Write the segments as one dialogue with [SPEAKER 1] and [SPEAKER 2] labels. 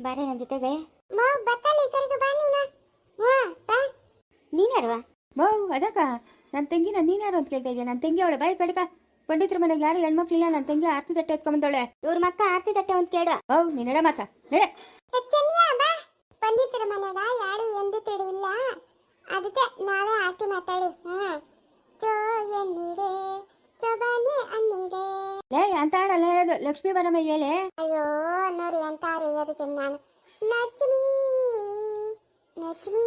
[SPEAKER 1] ಬಾರೆ ನನ್ನ ಜೊತೆಗೆ.
[SPEAKER 2] ನೀನ್ಯಾರವ?
[SPEAKER 1] ಮೌ ಅದಕ್ಕ ನನ್ನ ತಂಗಿನ ನೀನ್ಯಾರು ಅಂತ ಕೇಳ್ತಾ ಇದೆಯಾ? ನನ್ನ ತಂಗಿ ಅವಳೆ ಬಾಯಿ ಕಡ್ಕ. ಪಂಡಿತರ ಮನೆಗೆ ಯಾರು ಹೆಣ್ಮಕ್ಳಿಲ್ಲ. ನನ್ನ ತಂಗಿ ಆರ್ತಿ ತಟ್ಟೆ ಎತ್ಕೊಂಬಂದವಳೆ.
[SPEAKER 2] ಇವ್ರ ಮಕ್ಕ ಆರ್ತಿ ತಟ್ಟೆ ಅಂತ ಕೇಳು.
[SPEAKER 1] ಮೌ ನೀನ್ ನಡೆ ಮಾತಾ ನಡೆ.
[SPEAKER 2] ಪಂಡಿತರ ಮನೆಗ ಯಾರು ಎಂದು ತಿಳಿ ಇಲ್ಲ, ಅದಕ್ಕೆ ನಾವೇ ಆರ್ತಿ ಮಾತಾಡಿ. ಚೋ ಎನ್ನಿಡೆ ಚೊಬಾನೆ ಅನ್ನಿಡೆ.
[SPEAKER 1] ಲೇ ಅಂತ ಆಡಲ್ಲ ಹೇಳೋದು, ಲಕ್ಷ್ಮೀ ಬರಮ್ಮ ಹೇಳಿ.
[SPEAKER 2] ಅಯ್ಯೋ ನೋಡಿ ಅಂತ ಹೇಳ್ತೀನಿ ನಾನು. ಲಕ್ಷ್ಮೀ ಲಕ್ಷ್ಮೀ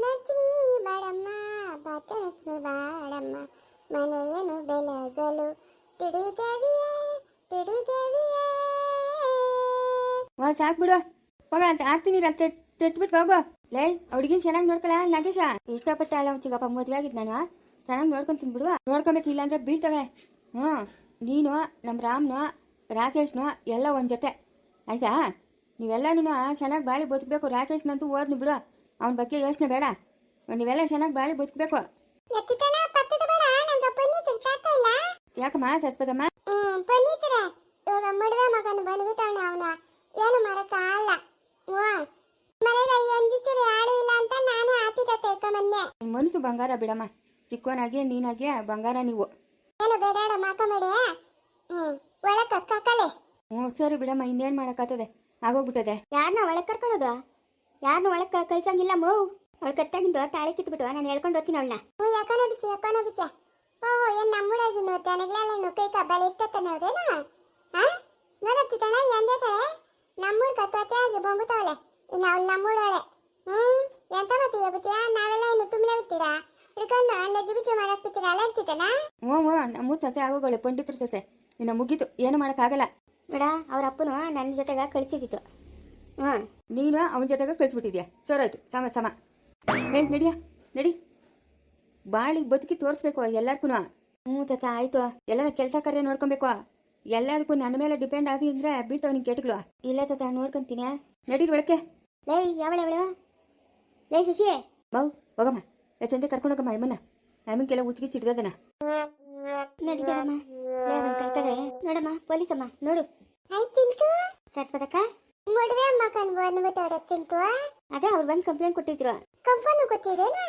[SPEAKER 2] ಲಕ್ಷ್ಮೀ ಬಾಳಮ್ಮ ಬಾತ ಲಕ್ಷ್ಮೀ ಬಾಳಮ್ಮ ಮನೆಯನ್ನು ಬೆಳಗಲು ತಿಡಿದೇವಿಯೇ ತಿಡಿದೇವಿಯೇ.
[SPEAKER 1] ಸಾಕು ಬಿಡು ಹೋಗ. ಅಂತ ಆರ್ತಿ ನೀರು ಅಲ್ಲಿ ತೆಟ್ಬಿಟ್ಟು ಹೋಗು. ಲೇ ಹುಡುಗಿನ ಚೆನ್ನಾಗಿ ನೋಡ್ಕೊಳ ನಾಗೇಶ. ಇಷ್ಟಪಟ್ಟ ಅಲ್ಲ ಚಿಕ್ಕಪ್ಪ ಮದುವೆ ಆಗಿದ್ದು ನಾನು. ಚೆನ್ನಾಗಿ ನೋಡ್ಕೊಂತೀನಿ ಬಿಡುವ. ನೋಡ್ಕೊಬೇಕು, ಇಲ್ಲಾಂದ್ರೆ ಬೀಳ್ತವೆ. ನೀನು ನಮ್ಮ ರಾಮ್ನು ರಾಕೇಶ್ನು ಎಲ್ಲ ಒಂದು ಜೊತೆ ಆಯ್ತಾ? ನೀವೆಲ್ಲನೂ ಚೆನ್ನಾಗಿ ಬಾಳಿ ಬದುಕಬೇಕು. ರಾಕೇಶ್ನಂತೂ ಓದ್ನು ಬಿಡು, ಅವನ ಬಗ್ಗೆ ಯೋಚನೆ ಬೇಡ. ನೀವೆಲ್ಲ ಚೆನ್ನಾಗಿ ಬಾಳಿ ಬದುಕಬೇಕು. ಯಾಕಮ್ಮ ಸಸ್ಪದಮ್ಮ?
[SPEAKER 2] ಮದುವೆ ಮಗನು ಬಂದ್ಬಿಟ್ಟವನ. ಅವನ ಏನು ಮಾಡಕ್ಕ ಆಗಲ್ಲ. ಮನೆಗೆ ಎಂಜಿಚೂರು ಯಾರು ಇಲ್ಲ ಅಂತ ನಾನು ಆತಿದ ತೆಕ್ಕಮನ್ನೆ.
[SPEAKER 1] ನಿನ್ ಮನಸ್ಸು ಬಂಗಾರ ಬಿಡಮ್ಮ. ಚಿಕ್ಕೋನಾಗಿ ನೀನಾಗಿ ಬಂಗಾರ ನೀವು.
[SPEAKER 2] ಏನು ಬೇಡ ಮಾಕಬೇಡಿ. ಒಳಕ ಕಕ್ಕಲೆ.
[SPEAKER 1] ಸರಿ ಬಿಡಮ್ಮ, ಇನ್ನೇನು ಮಾಡೋಕ್ಕಾಗ್ತದೆ, ಆಗೋಗ್ಬಿಟ್ಟದೆ.
[SPEAKER 2] ಯಾರನ್ನ ಒಳಗೆ ಕರ್ಕೊಳ್ಳೋದು? ಯಾರನ್ನ ಒಳಗೆ ಕಳ್ಸಂಗಿಲ್ಲ ಮೂ. ಅವಳು ಕತ್ತಾಗಿಂದು ತಾಳಿ ಕಿತ್ಬಿಟ್ಟು ನಾನು ಹೇಳ್ಕೊಂಡು ಹೋಗ್ತೀನಿ ಅವಳನ್ನ. ಯಾಕನ ಬಿಚ್ಚ. ಓಹೋ ಏನು ನಮ್ಮೂರಾಗಿನ್ನು ತೆನಗ್ಲೆಲ್ಲ ಕೈ ಕಬ್ಬಲ್ಲಿ ಇರ್ತತನವ್ರೇನು? ನೋಡತ್ತಿದ್ದಾಳ ಎಂದೇ ಕಳೆ ನಮ್ಮೂರು ಕತ್ತೋತೆ ಆಗಿ ಬೊಂಬುತ್ತವಳೆ. ಇನ್ನು ಅವಳು ನಮ್ಮೂರವಳೆ. ಎಂತ ಮತ್ತೆ ಬಿತ್ತೀಯ? ನಾವೆಲ್ಲ ಇನ್ನು ತುಂಬನೇ ಬಿಡ್ತೀರಾ? ಹಿಡ್ಕೊಂಡು ನಜ್ಜಿ ಬಿಚ್ಚಿ ಮಾಡಕ್ ಬಿಡ್ತೀರಾ? ಅಲ್ಲ ಇರ್ತಿದ್ದಾನ?
[SPEAKER 1] ನಮ್ಮ ಸೊಸೆ ಆಗೋಗಳು ಪಂಡಿತರು ಸೊಸೆ. ಇನ್ನು ಮುಗೀತು, ಏನು ಮಾಡೋಕ್ಕಾಗಲ್ಲ.
[SPEAKER 2] ಬೇಡ, ಅವ್ರ ಅಪ್ಪನು ನನ್ನ ಜೊತೆಗೆ ಕಳಿಸಿದ್ದಿತ್ತು.
[SPEAKER 1] ನೀನು ಅವನ ಜೊತೆಗೆ ಕಳಿಸ್ಬಿಟ್ಟಿದ್ಯಾ. ಸರೋಯ್ತು, ಸಮ. ನಡಿಯ ನಡಿ. ಬಾಳಿಗೆ ಬದುಕಿ ತೋರಿಸ್ಬೇಕು ಎಲ್ಲರಿಗೂ. ತಾತ ಆಯ್ತು. ಎಲ್ಲರ ಕೆಲಸ ಕಾರ್ಯ ನೋಡ್ಕೊಬೇಕು. ಎಲ್ಲದಕ್ಕೂ ನನ್ನ ಮೇಲೆ ಡಿಪೆಂಡ್ ಆಗಿದ್ರೆ ಬೀಳ್ತಾವ ನಿನ್ ಕೆಟ್ಟಗಳು. ಇಲ್ಲ ತಾತ, ನೋಡ್ಕೊಂತೀನಿ. ನಡೀರಿ ಒಳಕ್ಕೆ.
[SPEAKER 2] ಲೈ ಯಾವಳು? ಲೈ ಶಶಿ
[SPEAKER 1] ಬಾವು ಹೋಗಮ್ಮ. ಸಂಜೆ ಕರ್ಕೊಂಡೋಗಮ್ಮ ಅಮ್ಮನ. ಅಮ್ಮನ್ಕೆಲ್ಲ ಉಚ್ಚಿಗೆ ಚಿಡ್ದದನ.
[SPEAKER 2] ನಡೀತದಮ್ಮ. ಕಳ್ಕಡೆ ನೋಡಮ್ಮ, ಪೊಲೀಸಮ್ಮ ನೋಡು. ಆಯ್ತು ಸರ್ಪದಕ್ಕ ಮದುವೆ ಮಕನ್ ಬಂದ್ಬಿಟ್ಟು ತಿಂತು. ಅದೇ ಅವ್ರು ಬಂದು ಕಂಪ್ಲೇಂಟ್ ಕೊಟ್ಟಿದ್ರು. ಕಂಪ್ಲೇಂಟ್ ಕೊಟ್ಟಿದ್ರೇನಾ?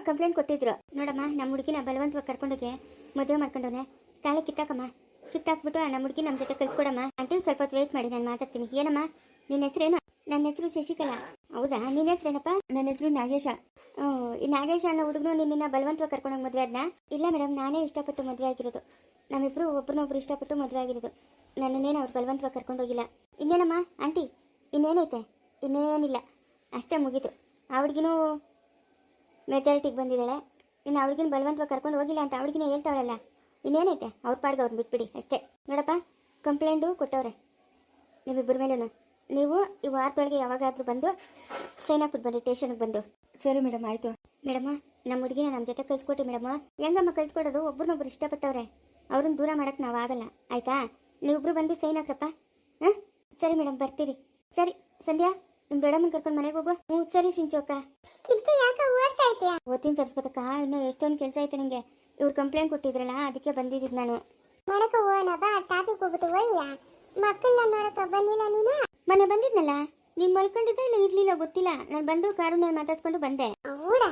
[SPEAKER 2] ಕಂಪ್ಲೇಂಟ್ ಕೊಟ್ಟಿದ್ರು. ನೋಡಮ್ಮ, ನಮ್ಮ ಹುಡುಗಿನ ಬಲವಂತವಾಗಿ ಕರ್ಕೊಂಡೋಗಿ ಮದುವೆ ಮಾಡ್ಕೊಂಡವನೆ. ತಾಳಿ ಕಿತ್ತಾಕ್ಬಿಟ್ಟು ನಮ್ಮ ಹುಡುಗಿ ನಮ್ಮ ಜೊತೆ ಕಳ್ಸ್ಕೊಡಮ್ಮ. ಅಂಟಿಲ್ ಸ್ವಲ್ಪ ಹೊತ್ತು ವೇಟ್ ಮಾಡಿ, ನಾನು ಮಾತಾಡ್ತೀನಿ. ಏನಮ್ಮ ನಿನ್ನ ಹೆಸರೇನು? ನನ್ನ ಹೆಸರು ಶಶಿಕಲಾ. ಹೌದಾ, ನಿನ್ನ ಹೆಸರೇನಪ್ಪ? ನನ್ನ ಹೆಸರು ನಾಗೇಶ. ಈ ನಾಗೇಶ ಅನ್ನೋ ಹುಡುಗನು ನಿನ್ನ ಬಲವಂತವಾಗಿ ಕರ್ಕೊಂಡೋಗಿ ಮದುವೆ ಆದ್ನಾ? ಇಲ್ಲ ಮೇಡಮ್, ನಾನೇ ಇಷ್ಟಪಟ್ಟು ಮದುವೆ ಆಗಿರೋದು. ನಮ್ಮಿಬ್ರು ಒಬ್ಬರನ್ನೊಬ್ರು ಇಷ್ಟಪಟ್ಟು ಮದುವೆ ಆಗಿರೋದು. ನನ್ನನ್ನೇನು ಅವ್ರು ಬಲವಂತವಾಗಿ ಕರ್ಕೊಂಡೋಗಿಲ್ಲ. ಇನ್ನೇನಮ್ಮ ಆಂಟಿ, ಇನ್ನೇನೈತೆ? ಇನ್ನೇನಿಲ್ಲ, ಅಷ್ಟೇ ಮುಗೀತು. ಆ ಹುಡುಗಿನೂ ಮೆಜಾರಿಟಿಗೆ ಬಂದಿದ್ದಾಳೆ. ಇನ್ನು ಆ ಹುಡುಗಿನ ಬಲವಂತವಾಗಿ ಕರ್ಕೊಂಡು ಹೋಗಿಲ್ಲ ಅಂತ ಹುಡುಗಿನ ಹೇಳ್ತಾವಳಲ್ಲ. ಇನ್ನೇನೈತೆ? ಅವ್ರ ಪಾಡ್ಗೆ ಅವ್ರನ್ನ ಬಿಟ್ಬಿಡಿ ಅಷ್ಟೇ. ನೋಡಪ್ಪ, ಕಂಪ್ಲೇಂಟು ಕೊಟ್ಟವ್ರೆ ನೀವಿಬ್ಬರ ಮೇಲೂ. ನೀವು ಈ ವಾರದೊಳಗೆ ಯಾವಾಗಾದ್ರೂ ಬಂದು ಸೈನ್ ಹಾಕ್ಬಿಟ್ಟು ಬನ್ನಿ ಸ್ಟೇಷನ್ಗೆ ಬಂದು. ಸರಿ ಮೇಡಮ್, ಆಯಿತು. ಮೇಡಮ್ಮ, ನಮ್ಮ ಹುಡುಗಿನ ನಮ್ಮ ಜೊತೆ ಕಳ್ಸ್ಕೊಟ್ಟಿ ಮೇಡಮ್ಮ. ಹೆಂಗಮ್ಮ ಕಳ್ಸ್ಕೊಡೋದು? ಒಬ್ರನ್ನೊಬ್ರು ಇಷ್ಟಪಟ್ಟವ್ರೆ, ಅವ್ರನ್ನ ದೂರ ಮಾಡೋಕ್ಕೆ ನಾವು ಆಗಲ್ಲ. ಆಯಿತಾ? ನೀವಿಬ್ರು ಬಂದು ಸೈನ್ ಹಾಕ್ರಪ್ಪ. ಸರಿ ಮೇಡಮ್, ಬರ್ತೀರಿ. ಸರಿ ಸಂಧ್ಯಾ, ನಿಮ್ಮ ಮೇಡಮನ್ನ ಕರ್ಕೊಂಡು ಮನೆಗೆ ಹೋಗು. ಸರಿ ಸಿಂಚೋಕ. ಓದ್ತೀನಿ ಸರ್ಸ್ಪತಕ್ಕ, ಇನ್ನು ಎಷ್ಟೊಂದು ಕೆಲಸ ಐತೆ ನನಗೆ. ಇವ್ರು ಕಂಪ್ಲೇಂಟ್ ಕೊಟ್ಟಿದ್ರಲ್ಲ, ಅದಕ್ಕೆ ಬಂದಿದ್ದು ನಾನು. ಮಾಡಕ ಹೋಗೋಣ ಬಾ, ಟಾಪಿಕ್ ಹೋಗ್ಬಿಟ್ಟು ಒಯ್ಯ. ಮಕ್ಕಳನ್ನ ನೋಡಕ ಬಂದಿಲ್ಲ ನೀನು? ಮನೆ ಬಂದಿದ್ನಲ್ಲ, ನೀನು ಮಲ್ಕೊಂಡಿದ್ದ ಇಲ್ಲ ಇರ್ಲಿಲ್ಲ ಗೊತ್ತಿಲ್ಲ. ನಾನು ಬಂದು ಕಾರುಣ್ಣ ಮಾತಾಡ್ಸ್ಕೊಂಡು ಬಂದೆ. ಹೌದಾ?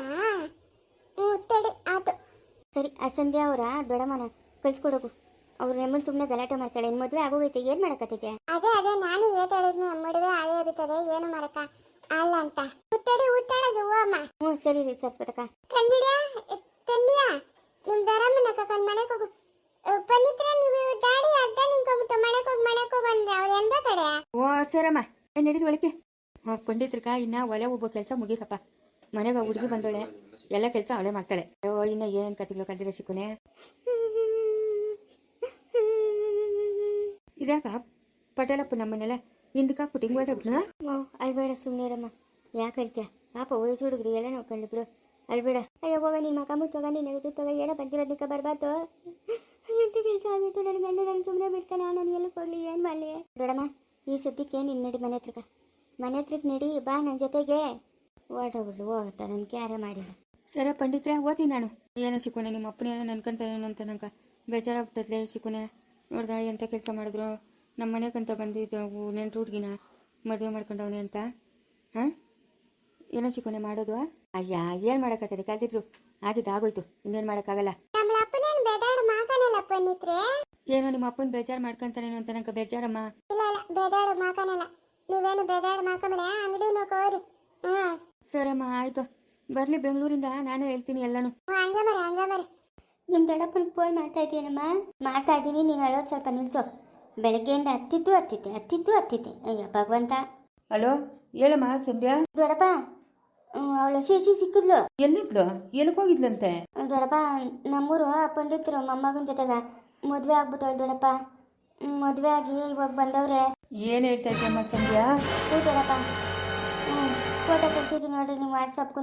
[SPEAKER 2] ತಡಿ ಆಯ್ತು. ಸರಿ, ಆ ಸಂಧ್ಯಾ ಅವರ ದೊಡ್ಡಮ್ಮನ ಕಳ್ಸ್ಕೊಡೋಗು. ಅವ್ರು ನಮ್ಮನ್ನು ಸುಮ್ಮನೆ ಗಲಾಟೆ ಮಾಡ್ತಾಳೆ. ಇನ್ನು ಮದುವೆ ಆಗೋಗೈತೆ, ಏನು ಮಾಡಕತ್ತೈತೆ? ಅದೇ ನಾನು ಹೇಳ್ತಾಳಿದ್ನಿ, ಮದುವೆ ಆಗೇಬಿಟ್ಟದೆ, ಏನು ಮಾಡಕ ಅಲ್ಲ ಅಂತ. ಉತ್ತಾಡೋದು ಅಮ್ಮ. ಸರಿ ರೀ ಸರ್ಸ್ಪತಕ್ಕ. ತಂದಿಡ್ಯಾ ನಿಮ್ ದರಮ್ಮನ ಕರ್ಕೊಂಡು ಮನೆಗೆ ಹೋಗು. ಪನಿತ್ರ ನೀವು ದಾಡಿ ಅಡ್ಡ ನಿಂತ್ಕೊಂಡ್ಬಿಟ್ಟು ಮನೆಗೆ ಹೋಗಿ ಅಂದ್ರೆ ಅವ್ರು ಎಂದ ಕಡೆ?
[SPEAKER 1] ಸರಮ್ಮ, ನಡೀರಿ ಒಳಕ್ಕೆ. ಪಂಡಿತ್ರಕ್ಕ ಇನ್ನ ಒಲೆ ಒಬ್ಬ ಕೆಲಸ ಮುಗೀತಪ್ಪ. ಮನೆಗೆ ಹುಡುಗಿ ಬಂದೋಳೆ, ಎಲ್ಲ ಕೆಲಸ ಅವಳೆ ಮಾಡ್ತಾಳೆ. ಇನ್ನ ಏನೇನು ಕತೆಗಳು ಕಲ್ದಿರೋ ಶಿಕ್ಕುನೆ. ಇದಾಗ ಪಟೇಲಪ್ಪ ನಮ್ಮನ್ನೆಲ್ಲ ಹಿಂದಕ್ಕೆ ಪುಟಿಂಗ್ ಮಾಡಬ್ನ. ಅಲ್ಬೇಡ ಸುಮ್ಮನೆರಮ್ಮ, ಯಾಕೆ ಹೇಳ್ತೀಯ? ಪಾಪ ವಯಸ್ಸು ಹುಡುಗ್ರಿ ಎಲ್ಲ ನೋಡ್ಕೊಂಡು ಬಿಡು, ಅಲ್ಬೇಡ. ಅಯ್ಯೋ ಹೋಗ, ನಿನ್ನ ಮಕ ಮುಚ್ಚೋಗ, ನೀನು ಎಗುತ್ತೋಗ, ಏನೋ ಬಂದಿರೋದಕ್ಕೆ ಬರಬಾರ್ದು. ಎಂತ ಕೆಲಸ ಆಗಿತ್ತು ನನ್ನ ಗಂಡ, ನಾನು ಸುಮ್ಮನೆ ಬಿಡ್ತಾನ, ನಾನು ಎಲ್ಲ ಹೋಗ್ಲಿ, ಏನು ಮಾಡಲಿ? ದೊಡ್ಡಮ್ಮ, ಈ ಸದ್ಯಕ್ಕೆ ನೀನು ನಡಿ ಮನೆ ಹತ್ರಕ್ಕೆ ನಡಿ ಬಾ ನನ್ನ ಜೊತೆಗೆ. ಓಡೋಗ್ಬಿಡ್ಲು ಹೋಗ್ತಾ, ನನ್ನ ಕ್ಯಾರೆ ಮಾಡಿಲ್ಲ. ಸರಿ ಪಂಡಿತ್ರೆ, ಓದ್ತೀನಿ ನಾನು. ಏನೋ ಶಿಕುನೆ, ನಿಮ್ಮ ಅಪ್ಪನೇನೋ ನನ್ಕಂತಾನೇನೋ ಅಂತ ನಂಗೆ ಬೇಜಾರಾಗ್ಬಿಟ್ಟದ್ಲೆ ಶಿಕುನೆ. ನೋಡ್ದ ಎಂಥ ಕೆಲಸ ಮಾಡಿದ್ರು. ನಮ್ಮ ಮನೆಗಂತ ಬಂದಿದ್ದವು ನೆಂಟ್ರು ಹುಡ್ಗಿನ ಮದುವೆ ಮಾಡ್ಕೊಂಡವನೆ ಅಂತ ಹಾಂ ಏನೋ ಚಿಕ್ಕೋನೆ ಮಾಡೋದು ಅಯ್ಯ ಏನು ಮಾಡೋಕ್ಕಾಗ್ತದೆ ಕಾದಿದ್ರು ಆಗಿದ್ದು ಆಗೋಯ್ತು ಇನ್ನೇನು ಮಾಡೋಕ್ಕಾಗಲ್ಲ.
[SPEAKER 2] ನಮ್ಮ ಅಪ್ಪನೇನು ಬೇದಾಡ ಮಾಕನಲ್ಲಪ್ಪ ನಿತ್ರೆ.
[SPEAKER 1] ಏನೋ ನಿಮ್ಮ ಅಪ್ಪನ ಬೇಜಾರು ಮಾಡ್ಕೊಂತಾನೇನೋ ಅಂತ ನಂಗೆ ಬೇಜಾರಮ್ಮ.
[SPEAKER 2] ಇಲ್ಲ ಬೇದಾಡ ಮಾಕನಲ್ಲ, ನೀವೇನು ಬೇದಾಡ ಮಾಕಮಳೆ ಅಂಗಡಿ ನೋಕೋರಿ.
[SPEAKER 1] ಸರಮ್ಮ ಆಯಿತು ಬರಲಿ ಬೆಂಗಳೂರಿಂದ ನಾನೇ ಹೇಳ್ತೀನಿ ಎಲ್ಲನೂ.
[SPEAKER 2] ಹಂಗೆ ಮರೆ ನಿಮ್ಮ ದೊಡ್ಡಪ್ಪನಿಗೆ ಫೋನ್ ಮಾಡ್ತಾ ಇದ್ದೀನಮ್ಮ. ಮಾಡ್ತಾ ಇದ್ದೀನಿ, ನೀನು ಹೇಳೋದು ಸ್ವಲ್ಪ ನಿಲ್ಸು. ಬೆಳಗ್ಗೆಯಿಂದ ಹತ್ತಿತ್ತು. ಅಯ್ಯ ಭಗವಂತ.
[SPEAKER 1] ಹಲೋ ಹೇಳಮ್ಮ ಸಂಧ್ಯಾ.
[SPEAKER 2] ದೊಡ್ಡಪ್ಪ ಅವಳು ಶಿಶಿ ಸಿಕ್ಕಿದ್ಲು.
[SPEAKER 1] ಎಲ್ಲಿದ್ಲು ಎಲ್ಲಿಗೆ ಹೋಗಿದ್ಲಂತೆ?
[SPEAKER 2] ದೊಡ್ಡಪ್ಪ ನಮ್ಮೂರು ಪಂಡಿತರು ಮೊಮ್ಮಗನ ಜೊತೆಗ ಮದುವೆ ಆಗ್ಬಿಟ್ಟವಳು ದೊಡ್ಡಪ್ಪ. ಮದುವೆ ಆಗಿ ಇವಾಗ ಬಂದವ್ರೆ.
[SPEAKER 1] ಏನು ಹೇಳ್ತಾ ಇದ್ದಮ್ಮ ಸಂಧ್ಯಾ?
[SPEAKER 2] ಹ್ಞೂ ದೊಡ್ಡಪ್ಪ. ಫೋಟೋ ಕಳ್ಸಿದ್ದೀನಿ ನೋಡ್ರಿ ನೀವು ವಾಟ್ಸಪ್ಗೂ,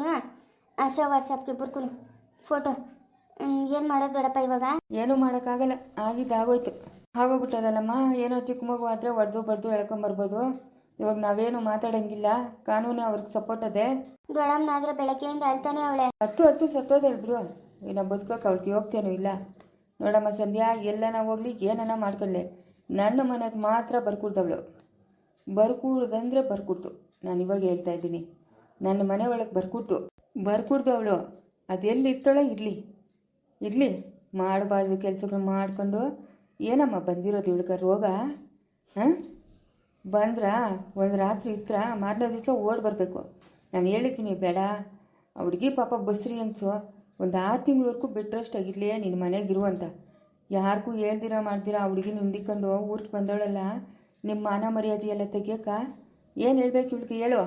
[SPEAKER 2] ಅಷ್ಟೇ ವಾಟ್ಸಪ್ಗೆ ಇಬ್ಬರ್ಗೂ ಫೋಟೋ. ಏನು ಮಾಡೋದು ದೊಡ್ಡಪ್ಪ ಇವಾಗ?
[SPEAKER 1] ಏನೂ ಮಾಡೋಕ್ಕಾಗಲ್ಲ, ಆಗಿದ್ದಾಗೋಯ್ತು. ಆಗೋಗ್ಬಿಟ್ಟದಲ್ಲಮ್ಮ. ಏನೋ ಚಿಕ್ಕ ಮಗು ಆದರೆ ಹೊಡೆದು ಬಡ್ದು ಎಳ್ಕೊಂಬರ್ಬೋದು. ಇವಾಗ ನಾವೇನು ಮಾತಾಡೋಂಗಿಲ್ಲ, ಕಾನೂನು ಅವ್ರಿಗೆ ಸಪೋರ್ಟ್ ಅದೇ.
[SPEAKER 2] ದೊಡ್ಡಮ್ಮನಾದ್ರೆ ಬೆಳಗ್ಗೆಯಿಂದ ಅಳ್ತಾನೆ ಅವಳೆ.
[SPEAKER 1] ಹತ್ತು ಸತ್ತೋದಳು ಬಿಡು, ಇನ್ನು ಬದುಕೋಕೆ ಅವಳಿಗೆ ಹೋಗ್ತೇನೂ ಇಲ್ಲ. ನೋಡಮ್ಮ ಸಂಧ್ಯಾ, ಎಲ್ಲನ ಹೋಗ್ಲಿ ಏನನ ಮಾಡ್ಕೊಳ್ಳಿ, ನನ್ನ ಮನೆಗೆ ಮಾತ್ರ ಬರ್ಕೂಡ್ದವಳು. ಬರ್ಕೂಡ್ದಂದ್ರೆ ಬರ್ಕೂಡ್ತು. ನಾನು ಇವಾಗ ಹೇಳ್ತಾ ಇದ್ದೀನಿ, ನನ್ನ ಮನೆ ಒಳಗೆ ಬರ್ಕೂಡ್ದವಳು. ಅದೆಲ್ಲಿರ್ತಾಳೋ ಇರಲಿ ಮಾಡಬಾರ್ದು ಕೆಲಸಗಳು ಮಾಡ್ಕೊಂಡು ಏನಮ್ಮ ಬಂದಿರೋದು ಇವಳಿಗೆ ರೋಗ? ಹಾಂ ಬಂದ್ರ ಒಂದು ರಾತ್ರಿ ಇತ್ರ ಮಾರನೇ ದಿವಸ ಓಡಿ ಬರಬೇಕು. ನಾನು ಹೇಳಿದ್ದೀನಿ ಬೇಡ, ಆ ಹುಡುಗಿ ಪಾಪ ಬಸ್ರಿ ಅನ್ಸು, ಒಂದು 6 ತಿಂಗಳವರೆಗೂ ಬಿಟ್ರಷ್ಟಾಗಿರಲಿ ನಿನ್ನ ಮನೆಗಿರು ಅಂತ. ಯಾರಿಗೂ ಹೇಳ್ದಿರ ಮಾಡ್ದಿರ ಆ ಹುಡುಗಿ ನಿಂದಿಕೊಂಡು ಊರಿಗೆ ಬಂದವಳಲ್ಲ, ನಿಮ್ಮ ಮಾನ ಮರ್ಯಾದೆ ಎಲ್ಲ ತೆಗಿಯಕ್ಕ ಏನು ಹೇಳ್ಬೇಕು ಇವಳಿಗೆ ಹೇಳು?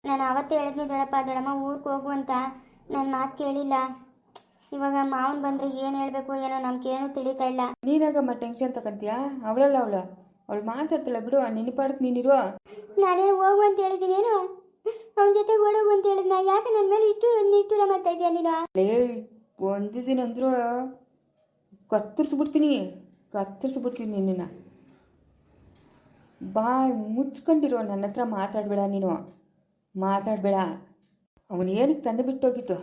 [SPEAKER 2] ನಾನು ಅವತ್ತೇ ಹೇಳಿದ್ನಿ ದೊಡ್ಡಮ್ಮ ಊರಿಗೆ ಹೋಗು ಅಂತ. ನನ್ನ ಮಾತು ಕೇಳಿಲ್ಲ. ಇವಾಗ ಮಾವನ್ ಬಂದರೆ ಏನು ಹೇಳಬೇಕು ಏನೋ ನಮ್ಗೇನು ತಿಳಿತಾ ಇಲ್ಲ.
[SPEAKER 1] ನೀನಾಗಮ್ಮ ಟೆನ್ಷನ್ ತಗೊಂತೀಯಾ? ಅವಳು ಮಾತಾಡ್ತಾಳೆ ಬಿಡು, ನಿನ್ನ ಪಾಡಕ್ಕೆ ನೀನಿರು.
[SPEAKER 2] ನಾನೇನು ಹೋಗು ಅಂತ ಹೇಳಿದ್ದೀನಿ ಏನು? ಅವನ ಜೊತೆ ಓಡೋಗು ಅಂತ ಹೇಳಿದ್ನ. ಯಾಕೆ ನನ್ನ ಮೇಲೆ ಇಷ್ಟು ನಿಷ್ಠೂರ ಮಾಡ್ತಾ ಇದೀಯ ನೀನು?
[SPEAKER 1] ಒಂದು ದಿನ ಅಂದರೂ ಕತ್ತರಿಸ್ಬಿಡ್ತೀನಿ ನಿನ್ನ. ಬಾಯ್ ಮುಚ್ಕೊಂಡಿರೋ, ನನ್ನ ಹತ್ರ ಮಾತಾಡಬೇಡ. ಅವನು ಏನಕ್ಕೆ ತಂದುಬಿಟ್ಟು ಹೋಗಿತ್ತು?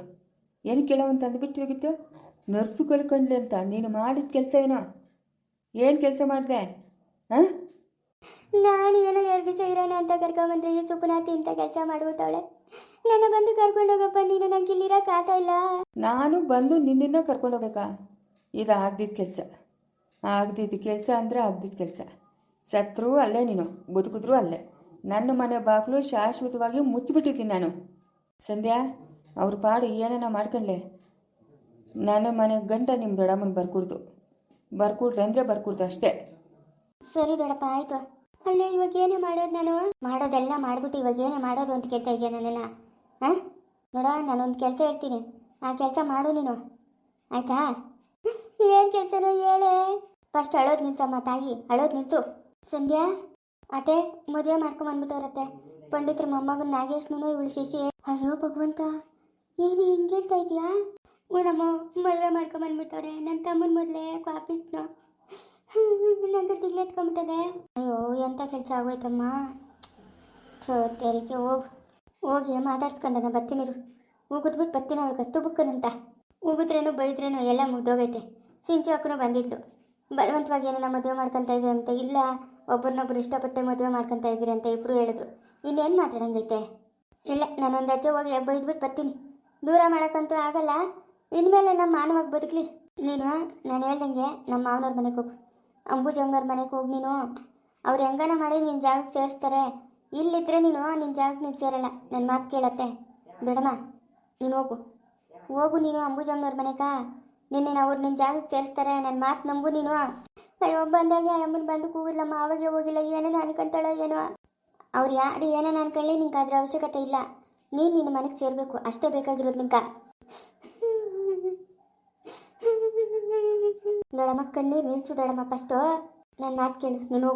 [SPEAKER 1] ನರ್ಸು ಕಲ್ಕೊಂಡ್ಲಿ ಅಂತ. ನೀನು ಮಾಡಿದ ಕೆಲಸ ಏನು ಕೆಲಸ ಮಾಡಿದೆ? ಹಾಂ
[SPEAKER 2] ನಾನು ಏನೋ 2 ದಿವಸ ಇರೋಣ ಅಂತ ಕರ್ಕೊಂಬಂದ್ರೆ ಈ ಸುಪನಾತಿ ಇಂಥ ಕೆಲಸ ಮಾಡ್ಬಿಟ್ಟವಳೆ. ನನ್ನ ಬಂದು ಕರ್ಕೊಂಡೋಗಪ್ಪ ನೀನು, ನಂಗೆ ಇಲ್ಲಿರೋಕೆ ಆಗ್ತಾ ಇಲ್ಲ.
[SPEAKER 1] ನಾನು ಬಂದು ನಿನ್ನನ್ನು ಕರ್ಕೊಂಡೋಗ್ಬೇಕಾ? ಇದು ಆಗ್ದಿದ್ದ ಕೆಲಸ ಅಂದರೆ ಆಗ್ದಿದ್ದ ಕೆಲಸ. ಸತ್ರೂ ಅಲ್ಲೇ, ನೀನು ಬದುಕಿದ್ರೂ ಅಲ್ಲೇ. ನನ್ನ ಮನೆ ಬಾಗಿಲು ಶಾಶ್ವತವಾಗಿ ಮುಚ್ಚಿಬಿಟ್ಟಿದ್ದೀನಿ ನಾನು. ಸಂಧ್ಯಾ, ಅವ್ರ ಪಾಡು ಏನನ್ನ ಮಾಡ್ಕೊಂಡ್ಲೆ, ನನ್ನ ಮನೆ ಗಂಟ ನಿಮ್ಮ ದೊಡ್ಡಮ್ಮನ ಬರ್ಕೂಡ್ದು ಅಂದರೆ ಬರ್ಕೂಡ್ದು ಅಷ್ಟೇ.
[SPEAKER 2] ಸರಿ ದೊಡ್ಡಪ್ಪ ಆಯಿತು. ಅಲ್ಲೇ ಇವಾಗ ಏನೇ ಮಾಡೋದು? ನಾನು ಮಾಡೋದೆಲ್ಲ ಮಾಡಿಬಿಟ್ಟು ಇವಾಗ ಏನೇ ಮಾಡೋದು ಅಂತ ಕೇಳ್ತಾ ಇದೆಯಾ ನನ್ನನ್ನು? ಹಾಂ ನೋಡ, ನಾನೊಂದು ಕೆಲಸ ಹೇಳ್ತೀನಿ, ಆ ಕೆಲಸ ಮಾಡು ನೀನು, ಆಯಿತಾ? ಏನು ಕೆಲಸನೋ ಹೇಳೇ. ಫಸ್ಟ್ ಅಳೋದು ನಿಲ್ಸಮ್ಮ ತಾಯಿ, ಅಳೋದು ನಿಲ್ಸು. ಸಂಧ್ಯಾ ಅತ್ತೆ ಮದುವೆ ಮಾಡ್ಕೊಂಬಂದ್ಬಿಟ್ಟವ್ರತ್ತೆ. ಪಂಡಿತರ ಮೊಮ್ಮಗನ ನಾಗೇಶ್ನೂ ಇವಳು ಶಿಶಿ. ಅಯ್ಯೋ ಭಗವಂತ, ಏನು ಹಿಂಗೆ ಹೇಳ್ತಾ ಇದೆಯಾ? ನಮ್ಮ ಮದುವೆ ಮಾಡ್ಕೊಂಬಂದ್ಬಿಟ್ಟವ್ರೆ. ನನ್ನ ತಮ್ಮನ ಮೊದಲೇ ಕಾಪಿಸ್ನು ನಂಗೆ ದಿಗ್ಲೆತ್ಕೊಂಡ್ಬಿಟ್ಟದೆ. ಅಯ್ಯೋ ಎಂಥ ಕೆಲಸ ಆಗೋಯ್ತಮ್ಮ. ತೆರಿಗೆ ಹೋಗಿ ಮಾತಾಡ್ಸ್ಕೊಂಡ ಬರ್ತೀನಿರು. ಉಗಿದ್ಬಿಟ್ಟು ಬರ್ತೀನಿ ಅವಳಿಗೆ ತುಬುಕ್ಕನಂತ. ಉಗಿದ್ರೇನು ಬೈದ್ರೇನು ಎಲ್ಲ ಮುಗ್ದೋಗೈತೆ. ಸಿಂಚು ಅಕ್ಕನೂ ಬಂದಿದ್ದು ಬಲವಂತವಾಗಿ ಏನನ್ನ ಮದುವೆ ಮಾಡ್ಕೊತಾ ಇದ್ದೀರಿ ಅಂತ. ಇಲ್ಲ, ಒಬ್ಬರನ್ನೊಬ್ರು ಇಷ್ಟಪಟ್ಟೆ ಮದುವೆ ಮಾಡ್ಕೊತಾ ಇದ್ದೀರಿ ಅಂತ ಇಬ್ಬರು ಹೇಳಿದ್ರು. ಇನ್ನೇನು ಮಾತಾಡಂಗೈತೆ? ಇಲ್ಲ, ನಾನೊಂದು ಅಜ್ಜೆ ಹೋಗಿ ಬೈದ್ಬಿಟ್ಟು ಬರ್ತೀನಿ. ದೂರ ಮಾಡೋಕ್ಕಂತೂ ಆಗಲ್ಲ. ಇನ್ಮೇಲೆ ನಮ್ಮ ಮಾನವಾಗಿ ಬದುಕಲಿ. ನೀನು ನಾನು ಹೇಳ್ದಂಗೆ ನಮ್ಮ ಮಾವನವ್ರ ಮನೆಗೆ ಹೋಗು, ಅಂಬುಜಮ್ಮನವ್ರ ಮನೆಗೆ ಹೋಗಿ ನೀನು. ಅವ್ರು ಹೆಂಗನ ಮಾಡಿ ನಿನ್ನ ಜಾಗಕ್ಕೆ ಸೇರಿಸ್ತಾರೆ. ಇಲ್ಲಿದ್ದರೆ ನೀನು ನಿನ್ನ ಜಾಗಕ್ಕೆ ನೀನು ಸೇರಲ್ಲ. ನನ್ನ ಮಾತು ಕೇಳತ್ತೆ ದೊಡ್ಡಮ್ಮ. ನೀನು ಹೋಗು ನೀನು ಅಂಬುಜಮ್ಮನವ್ರ ಮನೆಗ. ನಿನ್ನೆ ಅವ್ರು ನಿನ್ನ ಜಾಗಕ್ಕೆ ಸೇರಿಸ್ತಾರೆ. ನನ್ನ ಮಾತು ನಂಬು ನೀನು. ಅಯ್ಯೋ ಬಂದಾಗ ಅಮ್ಮನ ಬಂದು ಕೂಗಿದ್ಲಮ್ಮ, ಅವಾಗೆ ಹೋಗಿಲ್ಲ. ಏನೇನು ಅನ್ಕೊಂತಾಳೋ ಏನೋ. ಅವ್ರು ಯಾರು ಏನೇನು ಅನ್ಕೊಳ್ಳಿ, ನಿಂಗೆ ಅದ್ರ ಅವಶ್ಯಕತೆ ಇಲ್ಲ. ನೀನು ನಿನ್ನ ಮನೆಗೆ ಸೇರಬೇಕು ಅಷ್ಟೇ ಬೇಕಾಗಿರೋದು ನಿಂಗೆ. ದೊಡ್ಡಮ್ಮ ಕಣ್ಣೀರು ನಿಲ್ಸು ದೊಡ್ಡಮ್ಮ. ಫಸ್ಟು ನನ್ನ ಮಾತು ಕೇಳು. ನೀನು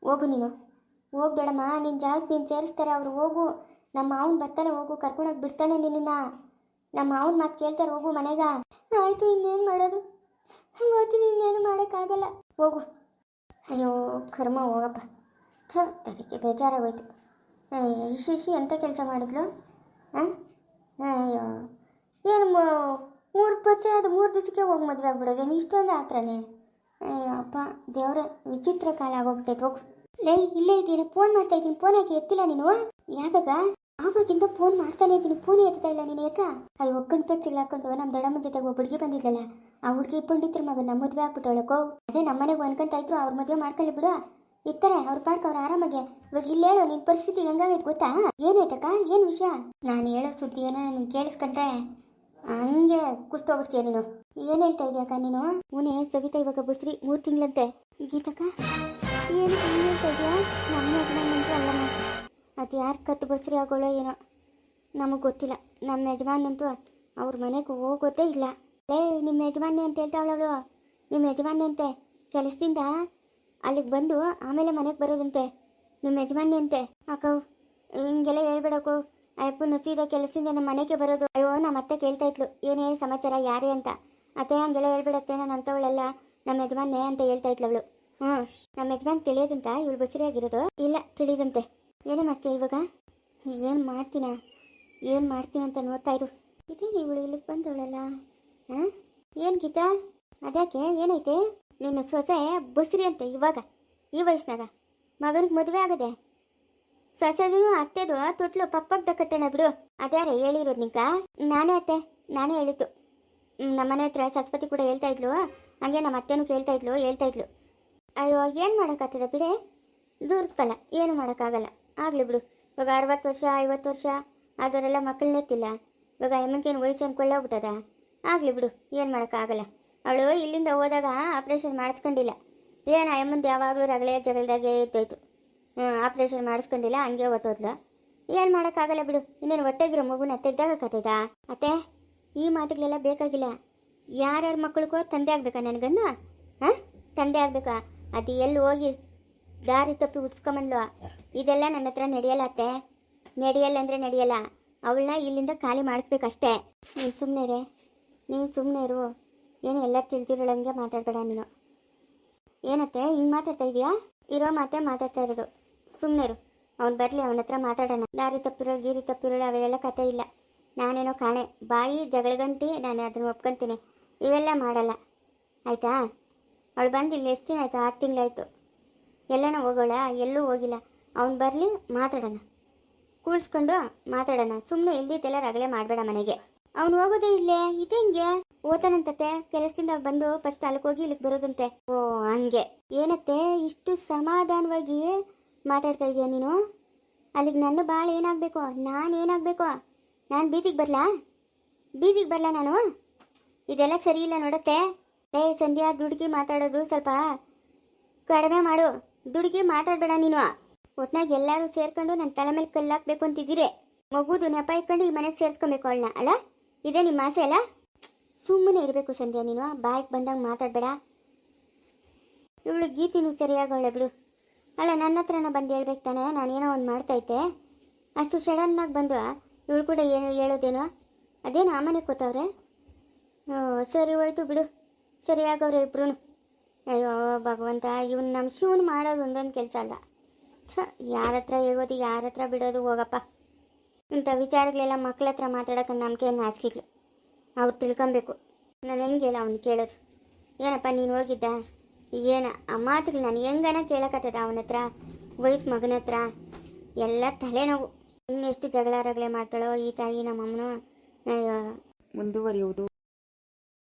[SPEAKER 2] ಹೋಗು ನೀನು ಹೋಗು ದೊಡ್ಡಮ್ಮ. ನಿನ್ನ ಜಾಗಕ್ಕೆ ನೀನು ಸೇರಿಸ್ತಾರೆ ಅವರು. ಹೋಗು, ನಮ್ಮ ಮಾವನ ಬರ್ತಾನೆ. ಹೋಗು, ಕರ್ಕೊಂಡೋಗಿ ಬಿಡ್ತಾನೆ ನಿನ್ನನ್ನು. ನಮ್ಮ ಮಾವನ ಮಾತು ಕೇಳ್ತಾರೆ. ಹೋಗು ಮನೆಗ. ಆಯಿತು, ಇನ್ನೇನು ಮಾಡೋದು? ಗೊತ್ತಿಲ್ಲ, ಇನ್ನೇನು ಮಾಡೋಕ್ಕಾಗಲ್ಲ. ಹೋಗು. ಅಯ್ಯೋ ಕರ್ಮ, ಹೋಗಪ್ಪ. ತರಿಗೆ ಬೇಜಾರಾಗೋಯ್ತು. ಶಿಶಿ ಎಂಥ ಕೆಲಸ ಮಾಡಿದ್ಲು? ಹಾಂ ಅಯ್ಯೋ ಏನು 3 ಪರಿಚಯ ಅದು 3 ದಿವಸಕ್ಕೆ ಹೋಗಿ ಮದುವೆ ಆಗ್ಬಿಡೋದೇನು? ಇಷ್ಟೊಂದು ಆತ್ರನೇ? ಅಯ್ಯಪ್ಪ ದೇವ್ರೆ, ವಿಚಿತ್ರ ಕಾಲ ಆಗೋಗ್ಬಿಟ್ಟೈತೆ. ಹೋಗು. ಲೇ ಇಲ್ಲೇ ಇದ್ದೀನಿ, ಫೋನ್ ಮಾಡ್ತಾ ಇದ್ದೀನಿ, ಫೋನ್ ಯಾಕೆ ಎತ್ತಿಲ್ಲ ನೀನು? ಯಾಕಾಗ ಆವಾಗಿಂದ ಫೋನ್ ಮಾಡ್ತಾನೆ ಇದ್ದೀನಿ, ಫೋನ್ ಎತ್ತಾ ಇಲ್ಲ ನೀನು, ಯಾಕ? ಅಯ್ಯೋ ಕಣ್ಪೆಚ್ಚಿಗೆ ಹಾಕೊಂಡು ನಮ್ಮ ದೊಡ್ಡಮ್ಮ ಜೊತೆಗೆ ಒಬ್ಬ ಹುಡುಗಿ ಬಂದಿದ್ದಲ್ಲ, ಆ ಹುಡುಗಿ ಪಂಡಿತರ ಮಗನ ಮದುವೆ ಆಗ್ಬಿಟ್ಟವಳಕೋ. ಅದೇ ನಮ್ಮನೆಗೆ ಅನ್ಕೊಂತ ಇದ್ರು, ಅವ್ರ ಮದುವೆ ಮಾಡ್ಕೊಳ್ಳಿ ಬಿಡು, ಇರ್ತಾರೆ ಅವ್ರ ಪಾಡ್ಕ ಅವ್ರ ಆರಾಮಾಗೆ. ಇವಾಗ ಇಲ್ಲಿ ಹೇಳು, ನಿನ್ ಪರಿಸ್ಥಿತಿ ಹೆಂಗಾಗೈತೆ ಗೊತ್ತಾ? ಏನಾಯ್ತಕ್ಕ, ಏನ್ ವಿಷಯ? ನಾನು ಹೇಳೋ ಸುದ್ದಿ ಏನೋ ನೀನು ಕೇಳಿಸ್ಕೊಂಡ್ರೆ ಹಂಗೆ ಕುಸ್ತೋಗ್ಬಿಡ್ತೀಯ ನೀನು. ಏನ್ ಹೇಳ್ತಾ ಇದೀಯಕ್ಕ ನೀನು? ಉನೇ ಸವಿತಾ ಇವಾಗ ಬಸ್ರಿ 3 ತಿಂಗಳಂತೆ. ಗೀತಕ್ಕ ಏನು ಹೇಳ್ತಾ ಇದೆಯಾ? ನಮ್ಮ ಯಜಮಾನಂತೂ ಅಲ್ಲಮ್ಮ, ಅದು ಯಾರು ಕತ್ತು ಬಸ್ರಿ ಆಗೋಳೋ ಏನೋ ನಮಗೆ ಗೊತ್ತಿಲ್ಲ. ನಮ್ಮ ಯಜಮಾನಂತೂ ಅವ್ರ ಮನೆಗೆ ಹೋಗೋದೇ ಇಲ್ಲ. ಲೇ ನಿಮ್ಮ ಯಜಮಾನಿ ಅಂತ ಹೇಳ್ತಾವಳವಳು, ನಿಮ್ಮ ಯಜಮಾನಿ ಅಂತೆ ಕೆಲಸದಿಂದ ಅಲ್ಲಿಗೆ ಬಂದು ಆಮೇಲೆ ಮನೆಗೆ ಬರೋದಂತೆ ನಿಮ್ಮ ಯಜಮಾನಿ ಅಂತೆ. ಅಕ್ಕ ಹಿಂಗೆಲ್ಲ ಹೇಳ್ಬೇಡಕ್ಕೋ, ಅಯ್ಯಪ್ಪನ ಸೀದಾ ಕೆಲಸದಿಂದ ನಮ್ಮ ಮನೆಗೆ ಬರೋದು. ಅಯ್ಯೋ ನಮ್ಮ ಅತ್ತೆ ಕೇಳ್ತಾ ಇದ್ಲು ಏನೇ ಸಮಾಚಾರ ಯಾರೇ ಅಂತ. ಅತ್ತೆ ಹಂಗೆಲ್ಲ ಹೇಳ್ಬೇಡತ್ತೆ, ನಾನು ಅಂಥವಳೆಲ್ಲ ನಮ್ಮ ಯಜಮಾನೇ ಅಂತ ಹೇಳ್ತಾ ಇದ್ಲವಳು. ನಮ್ಮ ಯಜಮಾನ್ ತಿಳಿಯೋದಂತ ಇವಳು ಬಸರಿಯಾಗಿರೋದು ಇಲ್ಲ, ತಿಳಿದಂತೆ. ಏನೇ ಮಾಡ್ತೀಯ ಇವಾಗ? ಏನು ಮಾಡ್ತೀನಿ ಅಂತ ನೋಡ್ತಾ ಇರು. ಇದೇ ಇವಳು ಇಲ್ಲಿಗೆ ಬಂದವಳಲ್ಲ. ಏನು ಗೀತಾ, ಅದ್ಯಾಕೆ ಏನೈತೆ? ನಿನ್ನ ಸೊಸೆ ಬಸ್ರಿ ಅಂತೆ ಇವಾಗ ಈ ವಯಸ್ಸಿನಾಗ, ಮಗನಿಗೆ ಮದುವೆ ಆಗದೆ. ಸೊಸೆದು ಅತ್ತೆದು ತೊಟ್ಲು ಪಪ್ಪಗ್ದ ಕಟ್ಟಣ ಬಿಡು. ಅದ್ಯಾರ ಹೇಳಿರೋದು ನಿಂಕ? ನಾನೇ ಅತ್ತೆ, ನಾನೇ ಹೇಳಿದ್ದು. ನಮ್ಮನೆ ಹತ್ರ ಸರಸ್ವತಿ ಕೂಡ ಹೇಳ್ತಾ ಇದ್ಲು, ಹಂಗೆ ನಮ್ಮ ಅತ್ತೆನೂ ಹೇಳ್ತಾ ಇದ್ಲು. ಅಯ್ಯೋ ಏನು ಮಾಡೋಕ್ಕಾಗ್ತದೆ ಬಿಡೆ, ದೂರದ ಫಲ, ಏನು ಮಾಡೋಕ್ಕಾಗಲ್ಲ. ಆಗಲಿ ಬಿಡು. ಇವಾಗ 60 ವರ್ಷ 50 ವರ್ಷ ಆದವರೆಲ್ಲ ಮಕ್ಕಳನ್ನೆತ್ತಿಲ್ಲ. ಇವಾಗ ಅಮ್ಮನಿಗೇನು ವಯಸ್ಸು ಅನ್ಕೊಳ್ಳೋಗ್ಬಿಟ್ಟದ. ಆಗಲಿ ಬಿಡು, ಏನು ಮಾಡೋಕ್ಕಾಗಲ್ಲ. ಅವಳು ಇಲ್ಲಿಂದ ಹೋದಾಗ ಆಪ್ರೇಷನ್ ಮಾಡಿಸ್ಕೊಂಡಿಲ್ಲ. ಏನು ಅಮ್ಮಂದು ಯಾವಾಗಲೂ ರಗಳೆ ಜಗಳದಾಗೆ ಇದ್ದೋಯ್ತು. ಆಪ್ರೇಷನ್ ಮಾಡಿಸ್ಕೊಂಡಿಲ್ಲ, ಹಂಗೆ ಹೊಟ್ಟೋದ್ಲು. ಏನು ಮಾಡೋಕ್ಕಾಗಲ್ಲ ಬಿಡು. ಇನ್ನೇನು ಹೊಟ್ಟೆಗಿರೋ ಮಗುನ ತೆಗ್ದಾಗತ್ತದ? ಅತ್ತೆ ಈ ಮಾತುಗಳೆಲ್ಲ ಬೇಕಾಗಿಲ್ಲ. ಯಾರ್ಯಾರ ಮಕ್ಕಳಿಗೋ ತಂದೆ ಆಗ್ಬೇಕಾ ನನಗನ್ನು? ತಂದೆ ಆಗ್ಬೇಕಾ? ಅದು ಎಲ್ಲಿ ಹೋಗಿ ದಾರಿ ತಪ್ಪಿ ಉಡ್ಸ್ಕೊಂಬಂದ್ಲು. ಇದೆಲ್ಲ ನನ್ನ ಹತ್ರ ನಡೆಯಲ್ಲ ಅತ್ತೆ, ನಡೆಯಲ್ಲ ಅಂದರೆ ನಡೆಯಲ್ಲ. ಅವಳನ್ನ ಇಲ್ಲಿಂದ ಖಾಲಿ ಮಾಡಿಸ್ಬೇಕಷ್ಟೇ. ನೀನು ಸುಮ್ಮನೆ ಇರು. ಏನು ಎಲ್ಲ ತಿಳಿದಿರೋಳಂಗೆ ಮಾತಾಡಬೇಡ ನೀನು. ಏನತ್ತೆ ಹಿಂಗೆ ಮಾತಾಡ್ತಾ ಇದೀಯಾ? ಇರೋ ಮಾತೇ ಮಾತಾಡ್ತಾ ಇರೋದು. ಸುಮ್ಮನೆ ಇರು. ಅವ್ನು ಬರಲಿ, ಅವನ ಹತ್ರ ಮಾತಾಡೋಣ. ದಾರಿ ತಪ್ಪಿರೋಳು ಅವೆಲ್ಲ ಕತೆ ಇಲ್ಲ. ನಾನೇನೋ ಕಾಣೆ ಬಾಯಿ ಜಗಳಗಂಟಿ, ನಾನು ಅದನ್ನು ಒಪ್ಕೊತೀನಿ. ಇವೆಲ್ಲ ಮಾಡಲ್ಲ ಆಯಿತಾ? ಅವಳು ಬಂದು ಇಲ್ಲಿ ಎಷ್ಟು ದಿನ ಆಯಿತು? 6 ತಿಂಗಳಾಯಿತು. ಎಲ್ಲನೂ ಹೋಗೋಳ? ಎಲ್ಲೂ ಹೋಗಿಲ್ಲ. ಅವ್ನು ಬರಲಿ, ಮಾತಾಡೋಣ, ಕೂಳ್ಸ್ಕೊಂಡು ಮಾತಾಡೋಣ. ಸುಮ್ಮನೆ ಇಲ್ದಿದ್ದೆಲ್ಲ ರಗಳೆ ಮಾಡಬೇಡ ಮನೆಗೆ. ಅವ್ನು ಹೋಗೋದೇ ಇಲ್ಲೇ, ಇದೆ ಹಿಂಗೆ ಓತಾನಂತತೆ. ಕೆಲಸದಿಂದ ಬಂದು ಫಸ್ಟ್ ಅಲ್ಲಿಗೆ ಹೋಗಿ ಇಲ್ಲಿಗೆ ಬರೋದಂತೆ. ಓ ಹಂಗೆ. ಏನತ್ತೆ ಇಷ್ಟು ಸಮಾಧಾನವಾಗಿ ಮಾತಾಡ್ತಾ ಇದೀಯ ನೀನು? ಅಲ್ಲಿಗೆ ನನ್ನ ಭಾಳ ಏನಾಗಬೇಕು? ನಾನು ಬೀದಿಗೆ ಬರಲಾ ನಾನು? ಇದೆಲ್ಲ ಸರಿ ಇಲ್ಲ ನೋಡತ್ತೆ. ಸಂಧ್ಯಾ, ದುಡುಕಿ ಮಾತಾಡೋದು ಸ್ವಲ್ಪ ಕಡಿಮೆ ಮಾಡು. ದುಡುಕಿ ಮಾತಾಡಬೇಡ ನೀನು. ಒಟ್ನಾಗ ಎಲ್ಲರೂ ಸೇರ್ಕೊಂಡು ನನ್ನ ತಲೆ ಮೇಲೆ ಕಲ್ಲಾಕ್ಬೇಕು ಅಂತಿದ್ದೀರಿ. ಮಗುದು ನೆಪ ಇಟ್ಕೊಂಡು ಈ ಮನೆಗೆ ಸೇರಿಸ್ಕೊಬೇಕು ಅವಳನ್ನ, ಅಲ್ಲ? ಇದೇ ನಿಮ್ಮ ಆಸೆ ಅಲ್ಲ? ಸುಮ್ಮನೆ ಇರಬೇಕು ಸಂಧ್ಯಾ ನೀನು. ಬಾಯಿಗೆ ಬಂದಂಗೆ ಮಾತಾಡಬೇಡ. ಇವಳು ಗೀತಿನೂ ಸರಿಯಾಗವಳೆ ಬಿಡು. ಅಲ್ಲ, ನನ್ನ ಹತ್ರನ ಬಂದು ಹೇಳ್ಬೇಕು ತಾನೆ, ನಾನೇನೋ ಒಂದು ಮಾಡ್ತೈತೆ. ಅಷ್ಟು ಸಡನ್ನಾಗಿ ಬಂದು ಇವಳು ಕೂಡ ಏನು ಹೇಳೋದೇನೋ? ಅದೇನು ಆ ಮನೆಗೆ ಕೂತವ್ರೆ? ಸರಿ ಹೋಯ್ತು ಬಿಡು, ಸರಿಯಾಗವ್ರೆ ಇಬ್ರು. ಅಯ್ಯೋ ಭಗವಂತ, ಇವನು ನಮ್ಮ ಶಿವನು ಮಾಡೋದು ಒಂದೊಂದು ಕೆಲಸ ಅಲ್ಲ. ಯಾರ ಹತ್ರ ಹೇಗೋದು, ಯಾರ ಹತ್ರ ಬಿಡೋದು? ಹೋಗಪ್ಪ. ಇಂಥ ವಿಚಾರಗಳೆಲ್ಲ ಮಕ್ಳ ಹತ್ರ ಮಾತಾಡೋಕೆ ನಮ್ಗೆ ನಾಚಿಕೆಗಳು. ಅವ್ರು ತಿಳ್ಕೊಬೇಕು. ನಾನು ಹೆಂಗೆ ಹೇಳ ಅವ್ನು ಕೇಳೋದು? ಏನಪ್ಪ ನೀನು ಹೋಗಿದ್ದ? ಏನ ಆ ಮಾತುಗಳು ನಾನು ಹೆಂಗನ ಕೇಳೋಕತ್ತದ ಅವನ ಹತ್ರ? ವಯಸ್ಸು ಮಗನ ಹತ್ರ ಎಲ್ಲ ತಲೆನೋವು. ಇನ್ನೆಷ್ಟು ಜಗಳ ರಗಳೆ ಮಾಡ್ತಾಳೋ ಈ ತಾಯಿ ನಮ್ಮಮ್ಮನು. ಅಯ್ಯೋ.
[SPEAKER 3] ಮುಂದುವರಿಯುವುದು.